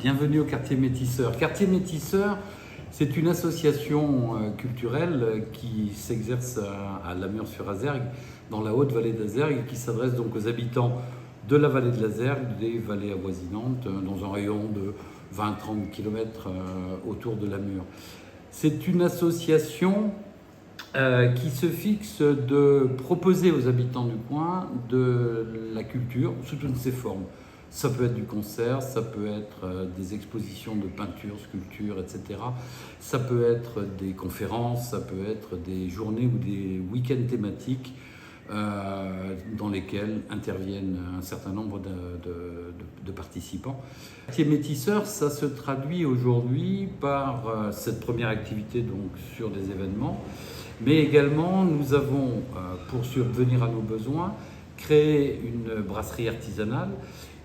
Bienvenue au Quartier Métisseur. Quartier Métisseur, c'est une association culturelle qui s'exerce à Lamure-sur-Azergue, dans la haute vallée d'Azergue, et qui s'adresse donc aux habitants de la vallée de l'Azergue, des vallées avoisinantes, dans un rayon de 20-30 km autour de Lamure. C'est une association qui se fixe de proposer aux habitants du coin de la culture sous toutes ses formes. Ça peut être du concert, ça peut être des expositions de peinture, sculpture, etc. Ça peut être des conférences, ça peut être des journées ou des week-ends thématiques dans lesquels interviennent un certain nombre de participants. Quartier Métisseur, ça se traduit aujourd'hui par cette première activité donc, sur des événements, mais également nous avons, pour subvenir à nos besoins, créé une brasserie artisanale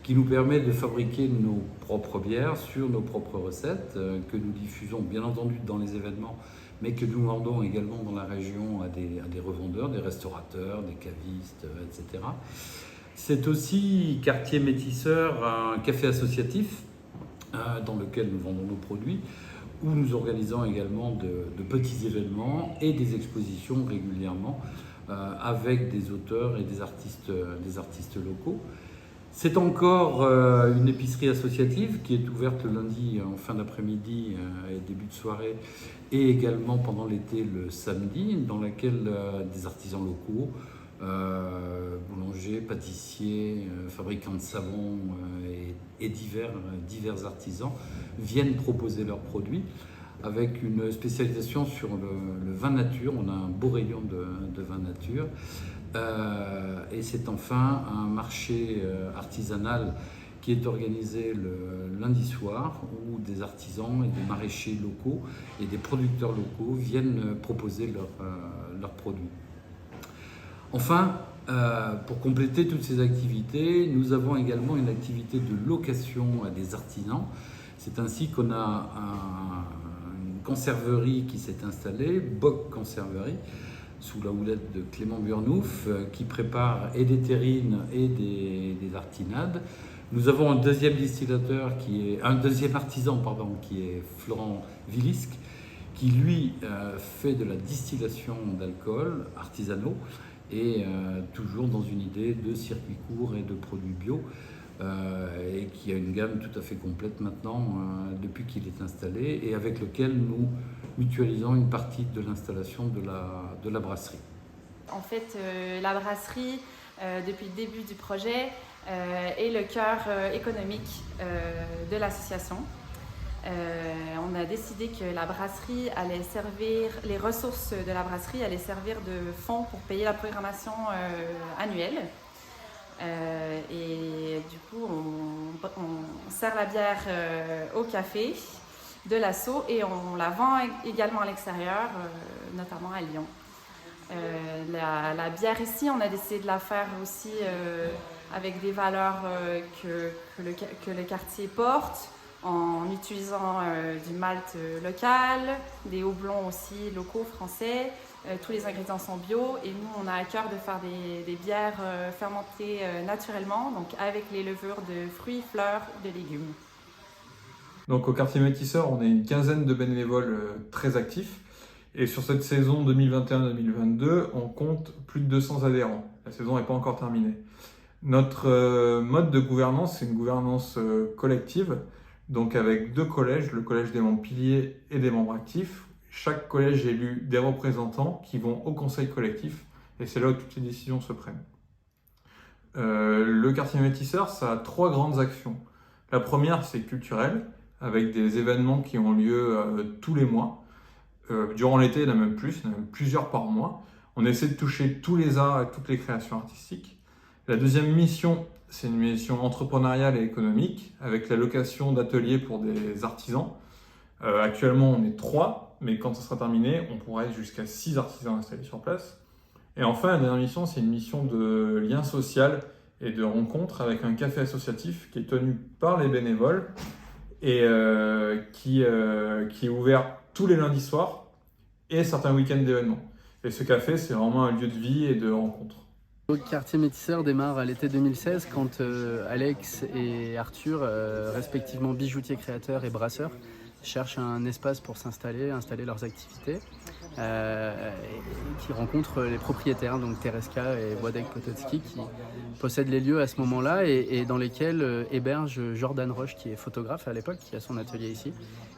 qui nous permet de fabriquer nos propres bières sur nos propres recettes, que nous diffusons bien entendu dans les événements, mais que nous vendons également dans la région à des revendeurs, des restaurateurs, des cavistes, etc. C'est aussi Quartier Métisseur, un café associatif dans lequel nous vendons nos produits, où nous organisons également de petits événements et des expositions régulièrement avec des auteurs et des artistes locaux. C'est encore une épicerie associative qui est ouverte le lundi en fin d'après-midi et début de soirée, et également pendant l'été le samedi, dans laquelle des artisans locaux, boulangers, pâtissiers, fabricants de savon et divers artisans viennent proposer leurs produits avec une spécialisation sur le vin nature. On a un beau rayon de vin nature. Et c'est enfin un marché artisanal qui est organisé le lundi soir, où des artisans et des maraîchers locaux et des producteurs locaux viennent proposer leurs produits. Enfin, pour compléter toutes ces activités, nous avons également une activité de location à des artisans. C'est ainsi qu'on a une conserverie qui s'est installée, Bock Conserverie, sous la houlette de Clément Burnouf, qui prépare et des terrines et des artinades. Nous avons un deuxième artisan qui est Florent Villisque, qui lui fait de la distillation d'alcool artisanaux et toujours dans une idée de circuit court et de produits bio, et qui a une gamme tout à fait complète maintenant depuis qu'il est installé, et avec lequel nous mutualisons une partie de l'installation de la brasserie. En fait, la brasserie, depuis le début du projet, est le cœur économique de l'association. On a décidé que la brasserie allait servir, les ressources de la brasserie allaient servir de fonds pour payer la programmation annuelle. Et du coup, on sert la bière au café de l'Asso et on la vend également à l'extérieur, notamment à Lyon. La bière ici, on a décidé de la faire aussi avec des valeurs que le quartier porte, en utilisant du malt local, des houblons aussi locaux français. Tous les ingrédients sont bio et nous, on a à cœur de faire des bières fermentées naturellement, donc avec les levures de fruits, fleurs, de légumes. Donc au Quartier Métisseur, on est une quinzaine de bénévoles très actifs. Et sur cette saison 2021-2022, on compte plus de 200 adhérents. La saison n'est pas encore terminée. Notre mode de gouvernance, c'est une gouvernance collective, donc avec deux collèges, le collège des membres piliers et des membres actifs. Chaque collège élu des représentants qui vont au conseil collectif, et c'est là où toutes les décisions se prennent. Le Quartier Métisseur, ça a trois grandes actions. La première, c'est culturel, avec des événements qui ont lieu tous les mois. Durant l'été, il y en a même plus, il y en a même plusieurs par mois. On essaie de toucher tous les arts et toutes les créations artistiques. La deuxième mission, c'est une mission entrepreneuriale et économique, avec la location d'ateliers pour des artisans. Actuellement, on est 3, mais quand ça sera terminé, on pourra être jusqu'à 6 artisans installés sur place. Et enfin, la dernière mission, c'est une mission de lien social et de rencontre avec un café associatif qui est tenu par les bénévoles et qui est ouvert tous les lundis soirs et certains week-ends d'événements. Et ce café, c'est vraiment un lieu de vie et de rencontre. Le quartier métisseur démarre à l'été 2016 quand Alex et Arthur, respectivement bijoutiers créateurs et brasseurs, cherchent un espace pour installer leurs activités, et qui rencontrent les propriétaires, donc Tereska et Władek Potocki, qui possèdent les lieux à ce moment-là et dans lesquels héberge Jordan Roche, qui est photographe à l'époque, qui a son atelier ici.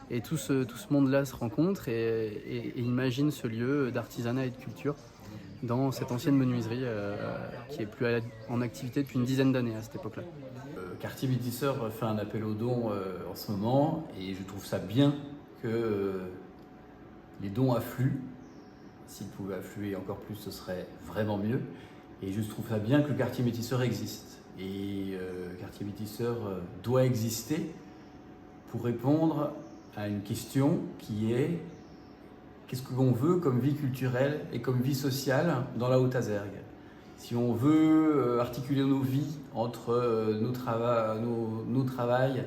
Et tout ce monde-là se rencontre et imagine ce lieu d'artisanat et de culture dans cette ancienne menuiserie qui est plus en activité depuis une dizaine d'années à cette époque-là. Quartier Métisseur fait un appel aux dons en ce moment et je trouve ça bien que les dons affluent. S'ils pouvaient affluer encore plus, ce serait vraiment mieux. Et je trouve ça bien que le quartier Métisseur existe. Et le quartier Métisseur doit exister pour répondre à une question qui est: qu'est-ce qu'on veut comme vie culturelle et comme vie sociale dans la Haute-Azergue? Si on veut articuler nos vies entre nos travails,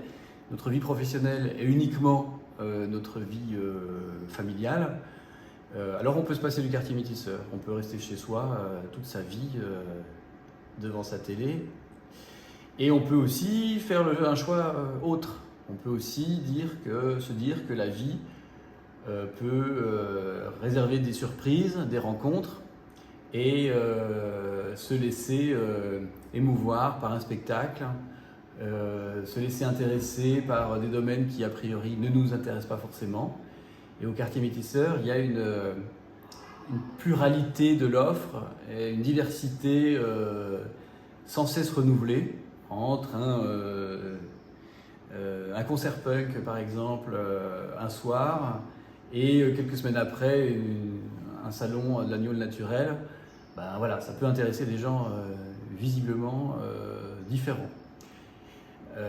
notre vie professionnelle et uniquement notre vie familiale, alors on peut se passer du quartier Métisseur. On peut rester chez soi toute sa vie devant sa télé. Et on peut aussi faire un choix autre. On peut aussi se dire que la vie peut réserver des surprises, des rencontres et se laisser émouvoir par un spectacle, se laisser intéresser par des domaines qui a priori ne nous intéressent pas forcément. Et au quartier Métisseur, il y a une pluralité de l'offre et une diversité sans cesse renouvelée entre un concert punk par exemple un soir et quelques semaines après un salon de l'agneau naturel. Ben voilà, ça peut intéresser des gens visiblement différents.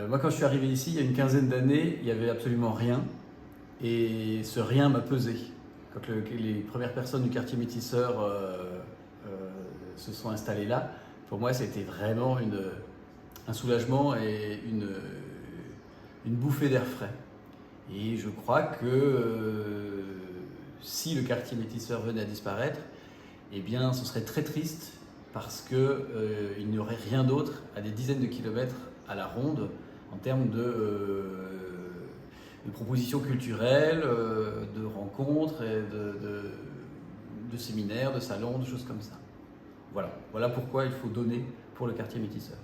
Moi, quand je suis arrivé ici, il y a une quinzaine d'années, il n'y avait absolument rien. Et ce rien m'a pesé. Quand les premières personnes du quartier Métisseur se sont installées là, pour moi, c'était vraiment un soulagement et une bouffée d'air frais. Et je crois que si le quartier Métisseur venait à disparaître, eh bien, ce serait très triste parce qu'il n'y aurait rien d'autre à des dizaines de kilomètres à la ronde en termes de propositions culturelles, de rencontres, et de séminaires, de salons, de choses comme ça. Voilà pourquoi il faut donner pour le quartier Métisseur.